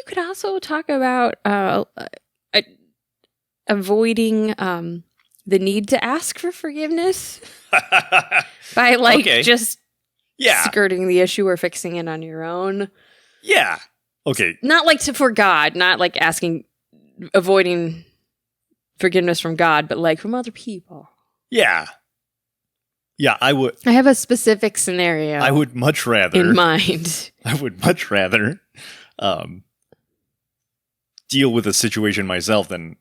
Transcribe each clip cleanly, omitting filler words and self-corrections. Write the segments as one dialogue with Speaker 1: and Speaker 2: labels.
Speaker 1: you could also talk about avoiding the need to ask for forgiveness by just skirting the issue or fixing it on your own.
Speaker 2: Yeah. Okay.
Speaker 1: Not like for God, not like avoiding forgiveness from God, but like from other people.
Speaker 2: Yeah. Yeah, I would.
Speaker 1: I have a specific scenario.
Speaker 2: I would much rather.
Speaker 1: In mind.
Speaker 2: I would much rather deal with a situation myself than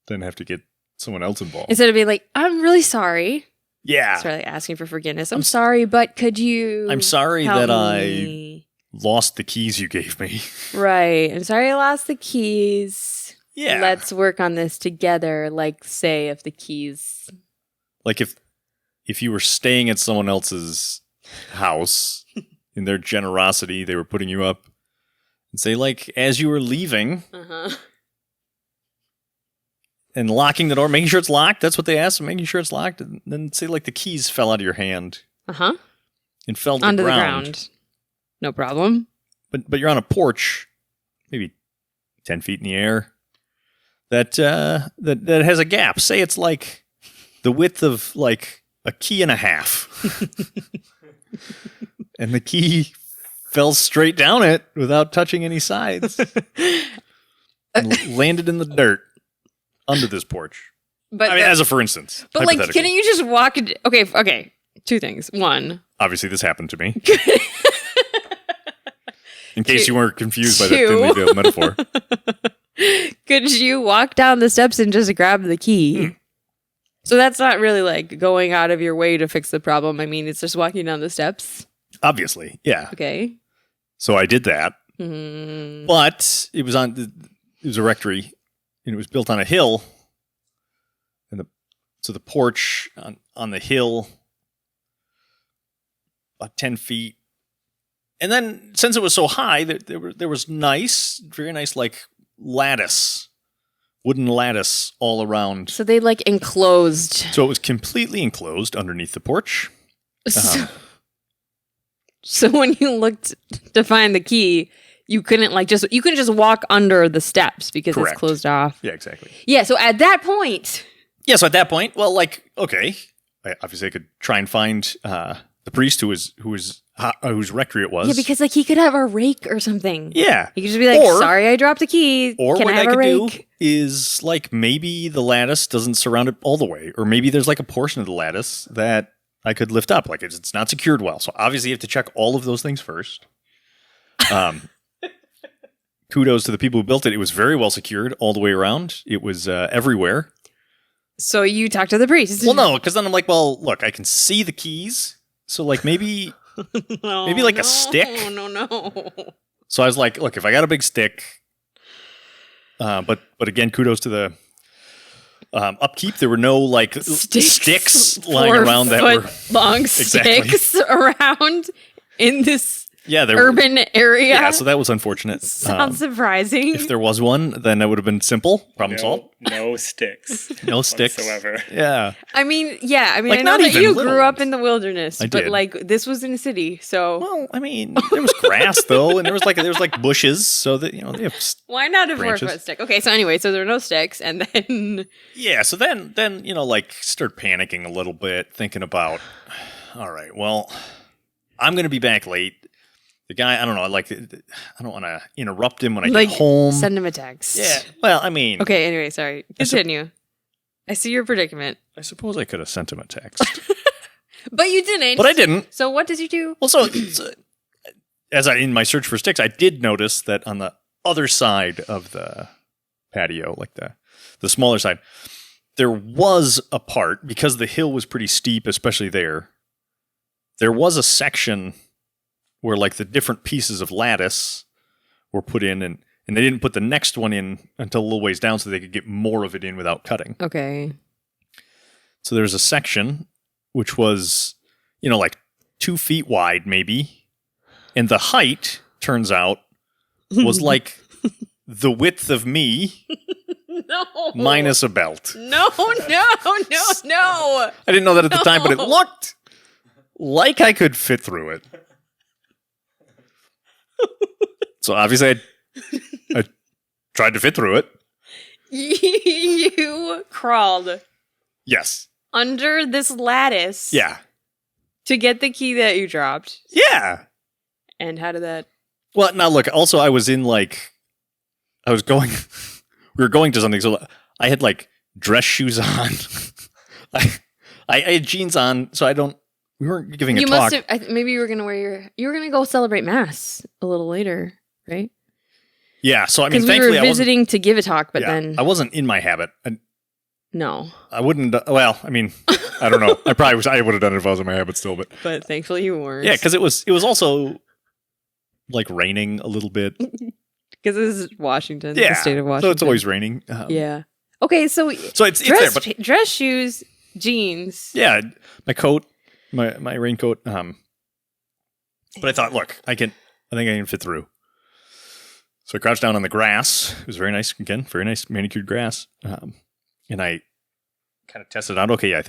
Speaker 2: have to get someone else involved.
Speaker 1: Instead of being like, I'm really sorry.
Speaker 2: Yeah.
Speaker 1: It's really asking for forgiveness. I'm sorry, but could you
Speaker 2: I'm sorry
Speaker 1: help
Speaker 2: that
Speaker 1: me?
Speaker 2: I lost the keys you gave me.
Speaker 1: Right. I'm sorry I lost the keys.
Speaker 2: Yeah.
Speaker 1: Let's work on this together. Like, say, if the keys...
Speaker 2: Like, if you were staying at someone else's house, in their generosity, they were putting you up, and say, like, as you were leaving... And locking the door, making sure it's locked. That's what they asked, making sure it's locked. And then say, like, the keys fell out of your hand. And fell to
Speaker 1: onto
Speaker 2: the ground.
Speaker 1: The ground. No problem.
Speaker 2: But you're on a porch, maybe 10 feet in the air, that has a gap. Say it's like the width of, like, a key and a half. And the key fell straight down it without touching any sides. And landed in the dirt. Under this porch. But I mean, as a for instance.
Speaker 1: But like, can you just walk... Okay. Two things. One.
Speaker 2: Obviously, this happened to me. In case you weren't confused by that thinly veiled metaphor.
Speaker 1: Could you walk down the steps and just grab the key? So that's not really like going out of your way to fix the problem. I mean, it's just walking down the steps.
Speaker 2: Obviously, yeah.
Speaker 1: Okay.
Speaker 2: So I did that. But it was a rectory. And it was built on a hill, and the porch on the hill, about 10 feet. And then, since it was so high, there was very nice, like, wooden lattice all around.
Speaker 1: So they, like, enclosed.
Speaker 2: So it was completely enclosed underneath the porch.
Speaker 1: So when you looked to find the key... You couldn't just walk under the steps because
Speaker 2: Correct.
Speaker 1: It's closed off.
Speaker 2: Yeah, exactly.
Speaker 1: Yeah, so at that point.
Speaker 2: Yeah, so at that point, well, like, okay, obviously I could try and find the priest whose rectory it was.
Speaker 1: Yeah, because like he could have a rake or something.
Speaker 2: Yeah,
Speaker 1: he could just be like, "Sorry, I dropped the key.
Speaker 2: Or
Speaker 1: Can
Speaker 2: what
Speaker 1: I have
Speaker 2: I
Speaker 1: a
Speaker 2: could
Speaker 1: rake?"
Speaker 2: do is like maybe the lattice doesn't surround it all the way, or maybe there's like a portion of the lattice that I could lift up. Like it's not secured well, so obviously you have to check all of those things first. Kudos to the people who built it. It was very well secured all the way around. It was everywhere.
Speaker 1: So you talked to the priest.
Speaker 2: Well, no, because then I'm like, well, look, I can see the keys. So like maybe a stick.
Speaker 1: No.
Speaker 2: So I was like, look, if I got a big stick, but again, kudos to the upkeep. There were no like sticks lying around that were
Speaker 1: long sticks around in this urban area.
Speaker 2: Yeah, so that was unfortunate.
Speaker 1: Sounds surprising.
Speaker 2: If there was one, then that would have been simple. Problem solved.
Speaker 3: No sticks.
Speaker 2: No sticks
Speaker 3: whatsoever.
Speaker 2: Yeah.
Speaker 1: I mean, like,
Speaker 2: I
Speaker 1: know that you grew up in the wilderness, but like this was in a city, so.
Speaker 2: Well, I mean, there was grass though, and there was like bushes, so that they have
Speaker 1: why not a
Speaker 2: branches.
Speaker 1: 4-foot stick? Okay, so anyway, so there are no sticks, and then.
Speaker 2: Yeah, so then like start panicking a little bit, thinking about, all right, well, I'm gonna be back late. The guy, I don't know, I don't want to interrupt him when I get home.
Speaker 1: Send him a text.
Speaker 2: Yeah. Well, I mean.
Speaker 1: Okay, anyway, sorry. Continue. I see your predicament.
Speaker 2: I suppose I could have sent him a text.
Speaker 1: But you didn't.
Speaker 2: But I didn't.
Speaker 1: So what did you do?
Speaker 2: Well, so in my search for sticks, I did notice that on the other side of the patio, like the smaller side, there was a part, because the hill was pretty steep, especially there was a section where like the different pieces of lattice were put in, and they didn't put the next one in until a little ways down so they could get more of it in without cutting.
Speaker 1: Okay.
Speaker 2: So there's a section which was, like 2 feet wide maybe, and the height, turns out, was like the width of me minus a belt.
Speaker 1: No.
Speaker 2: I didn't know that at the time, but it looked like I could fit through it. So obviously I tried to fit through it.
Speaker 1: You crawled
Speaker 2: Yes.
Speaker 1: under this lattice
Speaker 2: Yeah.
Speaker 1: to get the key that you dropped.
Speaker 2: Yeah.
Speaker 1: And how did that...
Speaker 2: Well, now look, also I was in like, I was going, we were going to something. So I had like dress shoes on. I had jeans on. So we weren't giving a
Speaker 1: You
Speaker 2: talk.
Speaker 1: must have... maybe you were going to you were going to go celebrate Mass a little later, right?
Speaker 2: Yeah. So I mean,
Speaker 1: Because we
Speaker 2: thankfully
Speaker 1: were visiting to give a talk, but then...
Speaker 2: I wasn't in my habit.
Speaker 1: No.
Speaker 2: I wouldn't, well, I mean, I don't know. I would have done it if I was in my habit still,
Speaker 1: But thankfully you weren't.
Speaker 2: yeah, because it was also like raining a little bit.
Speaker 1: Because this is Washington,
Speaker 2: Yeah.
Speaker 1: the state of Washington.
Speaker 2: So it's always raining.
Speaker 1: Yeah. Okay, so
Speaker 2: it's there, but
Speaker 1: dress shoes, jeans.
Speaker 2: yeah, my coat, my raincoat. But I thought, look, I think I can fit through. So I crouched down on the grass. It was very nice again, very nice manicured grass. And I kind of tested out. Okay, yeah, I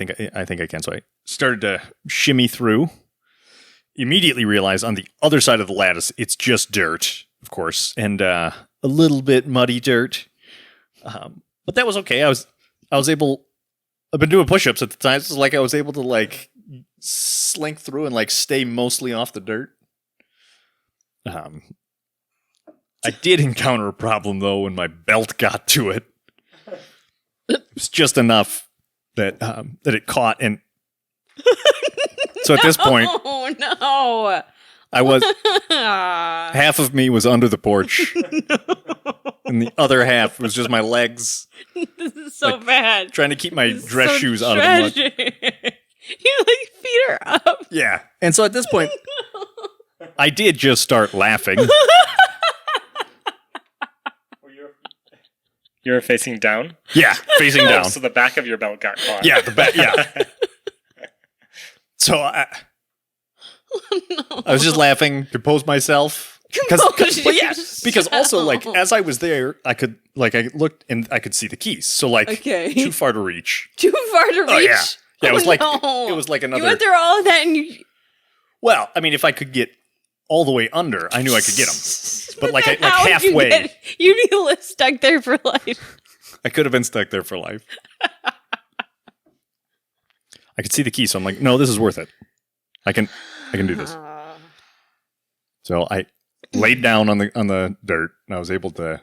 Speaker 2: think I can. So I started to shimmy through. Immediately realized on the other side of the lattice, it's just dirt, of course, and a little bit muddy dirt. But that was okay. I was able. I've been doing push-ups at the time, so like I was able to like slink through and like stay mostly off the dirt. I did encounter a problem though when my belt got to it. It was just enough that it caught, and so at this point,
Speaker 1: oh no,
Speaker 2: I was half of me was under the porch, and the other half was just my legs.
Speaker 1: This is so
Speaker 2: like,
Speaker 1: bad.
Speaker 2: Trying to keep my
Speaker 1: This is
Speaker 2: dress
Speaker 1: so
Speaker 2: shoes out of the mud.
Speaker 1: Your like feet are up.
Speaker 2: Yeah, and so at this point, I did just start laughing.
Speaker 3: You were facing down?
Speaker 2: Yeah, facing down.
Speaker 3: So the back of your belt got caught.
Speaker 2: Yeah, the back. Yeah. So I was just laughing, composed myself. Because also like as I was there, I looked and I could see the keys. So like too far to reach.
Speaker 1: Too far to reach.
Speaker 2: Oh yeah, yeah. It was like
Speaker 1: no.
Speaker 2: it was like another.
Speaker 1: You went through all of that, and you.
Speaker 2: Well, I mean, if I could get all the way under, I knew I could get them. But like
Speaker 1: How would
Speaker 2: halfway,
Speaker 1: you'd be stuck there for life.
Speaker 2: I could have been stuck there for life. I could see the key, so I'm like, no, this is worth it. I can do this. So I laid down on the dirt, and I was able to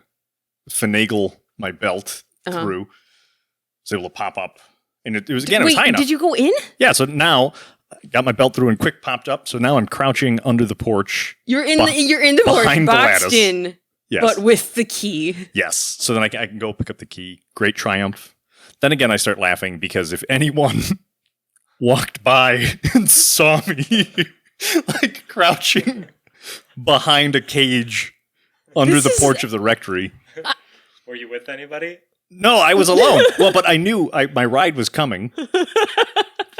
Speaker 2: finagle my belt through. I was able to pop up, and it was again. It was high enough.
Speaker 1: Did you go in?
Speaker 2: Yeah. So now I got my belt through and quick popped up. So now I'm crouching under the porch.
Speaker 1: You're in the porch,
Speaker 2: behind the
Speaker 1: boxed
Speaker 2: lattice.
Speaker 1: in,
Speaker 2: Yes.
Speaker 1: but with the key.
Speaker 2: Yes. So then I can go pick up the key. Great triumph. Then again, I start laughing because if anyone walked by and saw me like crouching behind a cage under the porch of the rectory.
Speaker 3: Were you with anybody?
Speaker 2: No, I was alone. Well, but I knew my ride was coming.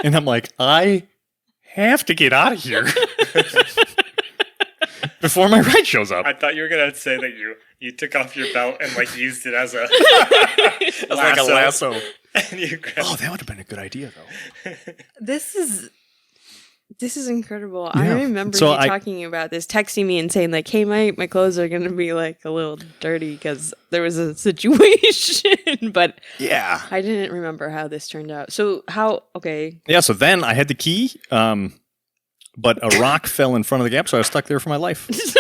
Speaker 2: And I'm like, I have to get out of here before my ride shows up.
Speaker 3: I thought you were going to say that you took off your belt and like used it as a
Speaker 2: like a lasso.
Speaker 3: And you grabbed
Speaker 2: Oh, that would have been a good idea, though.
Speaker 1: This is incredible.
Speaker 2: Yeah.
Speaker 1: I remember
Speaker 2: So
Speaker 1: you talking about this, texting me and saying like, "Hey, my clothes are gonna be like a little dirty because there was a situation," but
Speaker 2: Yeah.
Speaker 1: I didn't remember how this turned out. So how? Okay,
Speaker 2: Yeah, so then I had the key, but a rock fell in front of the gap, so I was stuck there for my life.
Speaker 1: so